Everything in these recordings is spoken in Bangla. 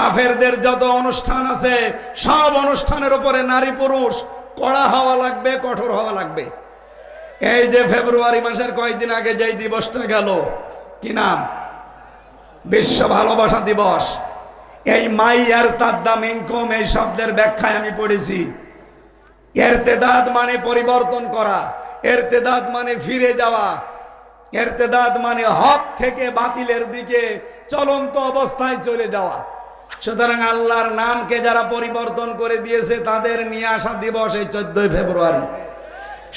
কাফেরদের যত অনুষ্ঠান আছে সব অনুষ্ঠানের উপরে নারী পুরুষ কড়া হওয়া লাগবে, কঠোর হওয়া লাগবে। এই যে ফেব্রুয়ারি মাসের কয়েকদিন আগে যেই দিবসটা গেল, কি নাম? বিশ্ব ভালোবাসা দিবস। এই মাই ইয়ারতাদ্দা মিনকুম এই শব্দের ব্যাখ্যায় আমি পড়েছি, ইরতেদাদ মানে পরিবর্তন করা, ইরতেদাদ মানে ফিরে যাওয়া, ইরতেদাদ মানে হক থেকে বাতিলের দিকে চলন্ত অবস্থায় চলে যাওয়া। সুতরাং আল্লাহর নামকে যারা পরিবর্তন করে দিয়েছে তাদের নিয়ে আসা দিবস এই 14 ফেব্রুয়ারি।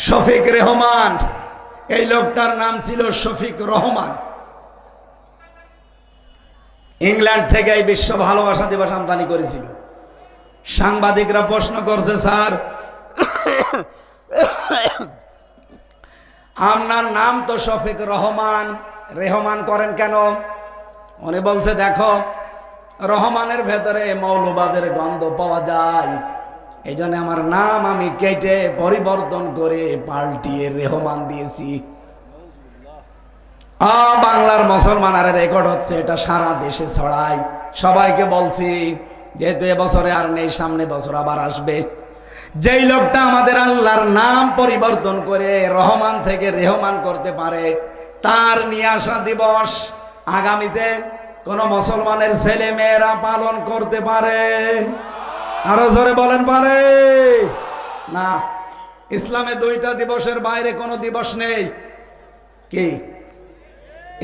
শফিক রেহমান, এই লোকটার নাম ছিল শফিক রহমান। ইংল্যান্ড থেকে এই বিশ্ব ভালোবাসা দিবস আমদানি করেছিল। সাংবাদিকরা প্রশ্ন করছে, স্যার আপনার নাম তো শফিক রহমান, রেহমান করেন কেন? উনি বলছে, দেখো রহমানের ভেতরে মৌলবাদের গন্ধ পাওয়া যায়, এই জন্য আমার নাম আমি কেটে পরিবর্তন করে পাল্টিয়ে রেহমান দিয়েছি। বাংলার মুসলমানের রেকর্ড হচ্ছে, এটা সারা দেশে ছড়াই। সবাইকে বলছি, যেহেতু এবছরে আর নেই, সামনে বছর আবার আসবে। যেই লোকটা আমাদের আল্লাহর নাম পরিবর্তন করে রহমান থেকে রেহমান করতে পারে, তার নিয়ে আসা দিবস আগামীতে কোন মুসলমানের ছেলে মেয়েরা পালন করতে পারে? আরো জোরে বলেন, পারে না? ইসলামে 2টা দিবসের বাইরে কোনো দিবস নেই। কি?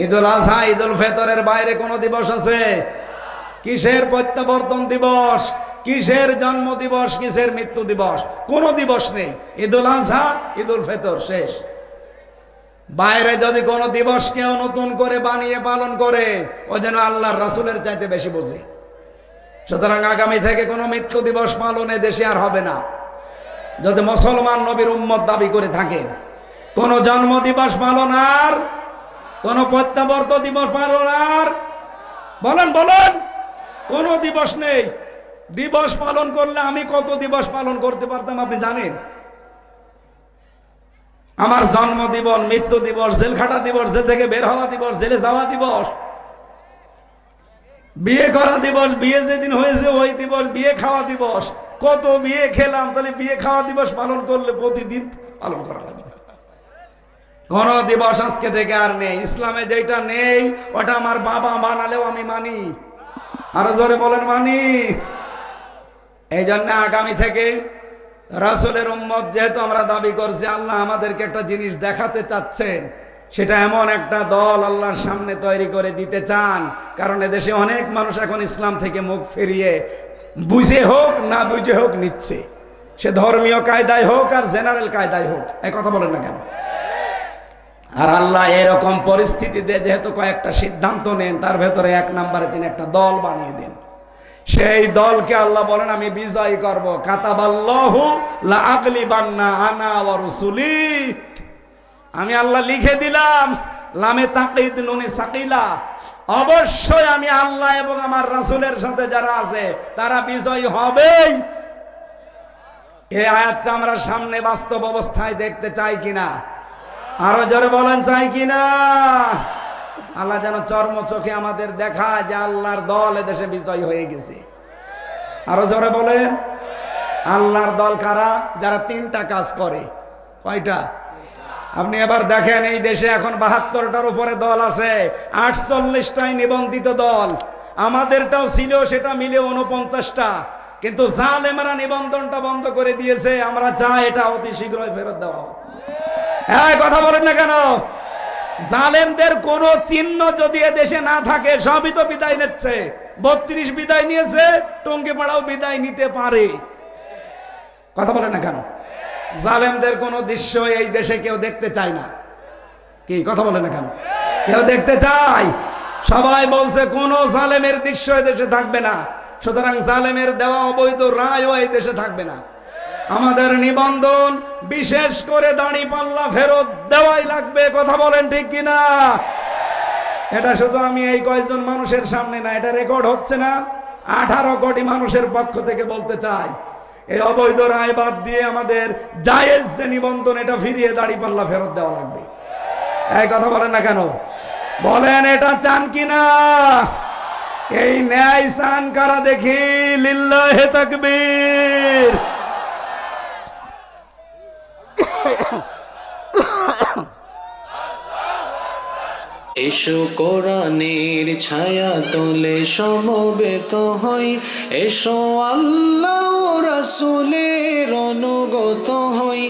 ঈদুল আজহা, ঈদুল ফিতরের বাইরে কোনো দিবস আছে? কিসের প্রত্যাবর্তন দিবস, কিসের জন্ম দিবস, কিসের মৃত্যু দিবস? কোনো দিবস নেই। ঈদুল আজহা, ঈদুল ফিতর, শেষ। বাইরে যদি কোনো দিবস কেউ নতুন করে বানিয়ে পালন করে, ও যেন আল্লাহর রাসূলের চাইতে বেশি বোঝে। সুতরাং আগামী থেকে কোনো মৃত্যু দিবস পালনে দেশে আর হবে না। যদি মুসলমান নবীর উম্মত দাবি করে থাকেন, কোন জন্ম দিবস পালন আর কোন প্রত্যাবর্তন দিবস পালন আর বলেন কোন দিবস নেই। দিবস পালন করলে আমি কত দিবস পালন করতে পারতাম আপনি জানেন? আমার জন্ম দিবস, মৃত্যু দিবস, জেল খাটা দিবস, জেল থেকে বের হওয়া দিবস, জেলে যাওয়া দিবস, বিয়ে করা দিবস, বিয়ে যেদিন হয়েছে ওই দিবস, বিয়ে খাওয়া দিবস, কত বিয়ে খেলাম। তাহলে বিয়ে খাওয়া দিবস পালন করলে প্রতিদিন পালন করা লাগবে। কোন দিবস আজকে থেকে আর নেই। ইসলামে যেটা নেই ওটা আমার বাবা বানালেও আমি মানি। আরো জোরে বলেন, মানি। এই জন্য আগামী থেকে রাসূলের উম্মত যেহেতু আমরা দাবি করছি, আল্লাহ আমাদেরকে একটা জিনিস দেখাতে চাচ্ছেন, সেটা এমন একটা দল আল্লাহর সামনে তৈরি করে দিতে চান। কারণ এদেশে অনেক মানুষ এখন ইসলাম থেকে মুখ ফিরিয়ে বুঝে হোক না বুঝে হোক নিচ্ছে, সে ধর্মীয় কায়দায় হোক আর জেনারেল কায়দায় হোক। এই কথা বলেন না কেন? আর আল্লাহ এরকম পরিস্থিতিতে যেহেতু কয়েকটা সিদ্ধান্ত নেন, তার ভেতরে 1 নম্বরে তিনি একটা দল বানিয়ে দেন। সেই দলকে আল্লাহ বলেন, আমি বিজয় করব। কাতাবাল্লাহু লা আগলিবান্না আনা ওয়া রুসুলি। আমি আল্লাহ লিখে দিলাম, লামে তাকিদ নুনে সাকিলা, অবশ্যই আমি আল্লাহ এবং আমার রাসূলের সাথে যারা আছে তারা বিজয় হবেই। এই আয়াতটা আমরা সামনে বাস্তব অবস্থায় দেখতে চাই কিনা? আরো জোরে বলেন, চাই কিনা? আল্লাহ যেন চর্ম চোখে আমাদের দেখায় যে আল্লাহর দল এদেশে বিজয় হয়ে গেছে। আরো জোরে বলেন, আল্লাহর দল কারা? যারা 3টা কাজ করে। কয়টা? আপনি এবার দেখেন, এই দেশে এখন 72টার উপরে দল আছে, 48টাই নিবন্ধিত দল। আমাদেরটাও ছিল, সেটা মিলে 49টা। কিন্তু জালেমরা নিবন্ধনটা বন্ধ করে দিয়েছে। আমরা চাই এটা অতি শীঘ্রই ফেরত দেওয়া। হ্যাঁ, কথা বলেন না কেন? জালেমদের কোন চিহ্ন যদি দেশে না থাকে, সবই তো বিদায় নিচ্ছে। 32 বিদায় নিয়েছে, টঙ্গিপাড়াও বিদায় নিতে পারে। কথা বলেন না কেন? জালেমদের কোন দৃশ্য এই দেশে কেউ দেখতে চায় না। কি কথা বলেন না কেন? কেউ দেখতে চায়? সবাই বলছে কোন জালেমের দৃশ্য এই দেশে থাকবে না। সুতরাং জালেমের দেওয়া অবৈধ রায়ও এই দেশে থাকবে না। আমাদের নিবন্ধন, বিশেষ করে দাঁড়িপাল্লা ফেরত দেওয়াই লাগবে। কথা বলেন ঠিক কিনা? এটা শুধু আমি এই কয়েকজন মানুষের সামনে না, এটা রেকর্ড হচ্ছে না, 18 কোটি মানুষের পক্ষ থেকে বলতে চাই, এই অবৈধ রায় বাদ দিয়ে আমাদের জায়েজ যে নিবন্ধন, এটা ফিরিয়ে দাঁড়িপাল্লা ফেরত দেওয়া লাগবে। এই কথা বলেন না কেন? বলেন, এটা চান কিনা? এই ন্যায় সান কারা দেখি, লিল্লাহে তাকবীর। এসো কোরআনের ছায়া তোলে সমবেত হই, এসো আল্লাহ রাসূলের অনুগত হই।